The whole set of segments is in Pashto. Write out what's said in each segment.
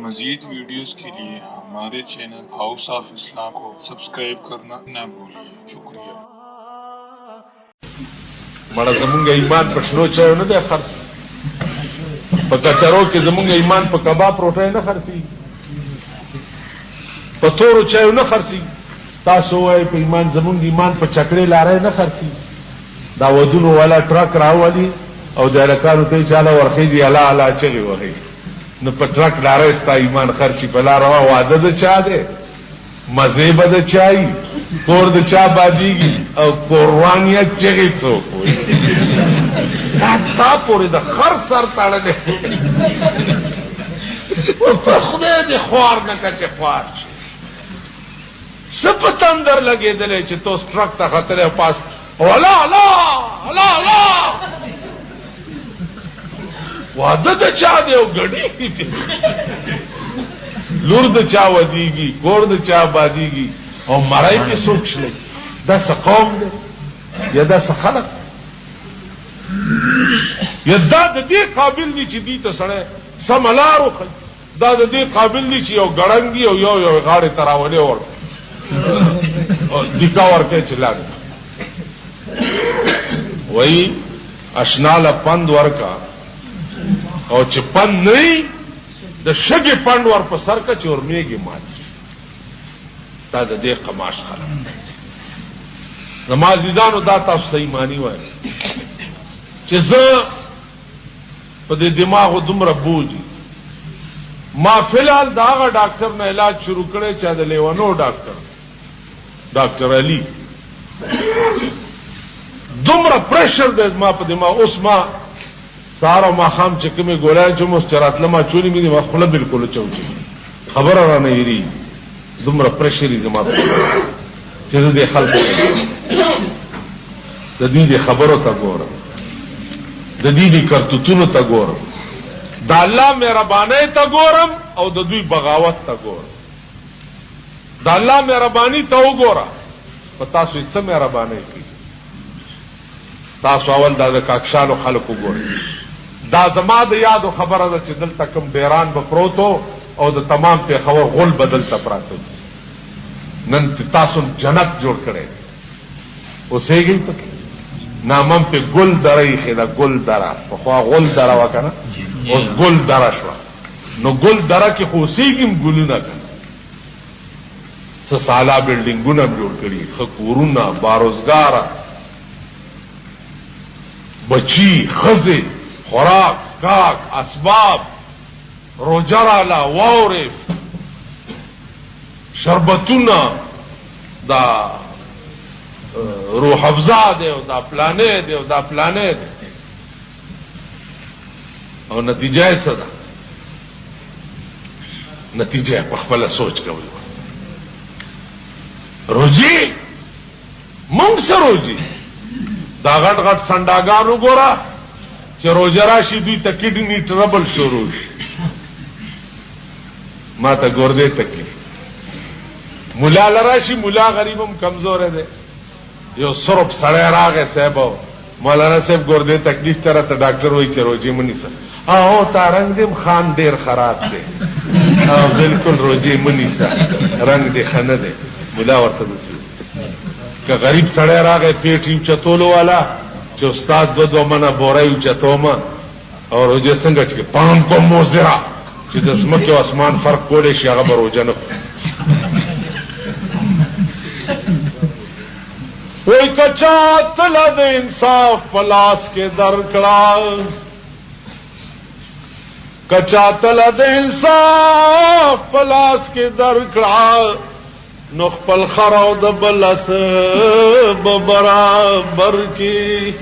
مزید ویڈیوز کے لیے ہمارے چینل ہاؤس آف اسلام کو سبسکرئیب کرنا نہ بھولیے. شکریہ. مړه زمونږ ایمان په شنو چایو نه دی خرڅ، په کچرو کې زمونږ ایمان په کباب روټۍ نه خرڅي، په تورو چایو نه خرڅي. تاسو وایئ په ایمان زمونږ ایمان په چکړې لارۍ نه خرڅي. دا ودونو والا ټرک راولي او د هلکانو ته یې چاله ورخېږي الله الله چغې وهي، نو په ټرک لارۍ ستا ایمان خرڅي. په لاره واده د چا دی، مزې به د چایي، کور د چا بادېږي او قربانیه چغې څوک وایي. دا تا پورې د خر سر تړلی په خدای دې خوار نه که چې خوار شي. څه په تندر لګېدلی چې توس ټرک ته ختلی او پاس الله الله الله الله واده د چا دی او ګډېږي، لور د چا ودیږي، کور د چا بادېږي او مړی پې څوک شلی. دا څه قوم دی یا دا څه خلق یا دا د دې قابل دی چې دې ته سړی سمه لار وښیي؟ دا د دې قابل دی چې یو ګړنګي او یو یو غاړې ته راولې ور دیکا ورکوي چې لاګ وایي اشنا له پند ورکا او چې پند نه وي د شګې پند ور په سر که چې ورمېږي مات شي. دا د دې قماش خلک. زما عزیزانو دا تاسو ته ایماني وایم چې زه په دې دماغو دومره بوجي. ما فلحال د هغه ډاکټر نه علاج شروع کړی چې د لیونو ډاکټر علي دومره پریشر دی زما په دماغ. اوس ما سهار او ماښام چې کومې ګولۍ چې اوس چې راتله ما چولې مې دي ما خوله بلکل چوچي خبره رانه هېرېږي. دومره پریشر یې زما په چې زه دې خلکو د دوی دې خبرو ته ګورم، د دوی دې کرتوتونو ته ګورم، د الله مهربانۍ ته ګورم او د دوی بغاوت ته ګورم. د الله مهرباني ته وګوره، په تاسو یې څه مهربانۍ کوي. تاسو اول دا د کاکشالو خلکو ګورئ. دا زما د یادو خبره ده چې دلته کوم ډیران به پروتو او د تمام پېښور غول به دلته پراته. نن تاسو جنت جوړ کړی اوسېږئ پکې. نامم پې ګل دره ایښې ده، ګل دره. پخوا غول دره وه که نه، اوس ګل دره شوه. نو ګل دره کې خو اوسېږي هم ګلونه که نه. څه سالا بلډینګونه هم جوړ کړي، ښه کورونه، باروزګاره، بچي، ښځې، خوراک، څښاک، اسباب، روجه راله، واورې، شربتونه، دا روح افزا دی او دا پلانې دی او دا پلانې دی. او نتیجه یې څه ده؟ نتیجه یې په خپله سوچ کوئ. روجي مونږ څه روجي؟ دا غټ غټ سنډاګان وګوره چې روجه راشي دوی ته کډني ټربل شروع شي. ما ته ګردې تکلیف. ملا لراشي، ملا غریب هم کمزوره دی. یو سرب سړی راغی صاحب، مولانا صاحب ګردې تکلیف ته راته ډاکټر وایي چې روجې مه نیسه. او تا رنګ دې خان ډېر خراب دی او بالکل روجې مه نیسه، رنګ دې ښه نه دی. ملا ورته داسې که غریب سړی راغی پیټ یې اوچتولو والا چې استاد دو منه بوری اوچتومه او روجې څنګه چې پام کوم موزره چې د ځمکې او اسمان فرق کولی شي هغه به روجه نه خوري. وای که چا تله د انصاف په لاس کې درکړه، که چا تله د انصاف په لاس کې درکړه، نو خپل خر او د بل اس به برابر کی.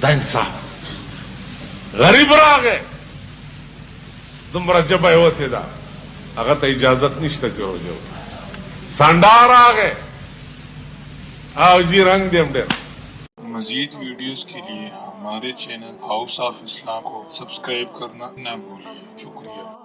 دا انصاف. غریب راغی دومره جبه یې وتې ده، هغه ته اجازت نشته چې روژه وکړي. سانډا راغی او جی رنگ دیم ډېر. مزید ویڈیوز کے لیے ہمارے چینل ہاؤس آف اسلام کو سبسکرائب کرنا نہ بھولیے. شکریہ.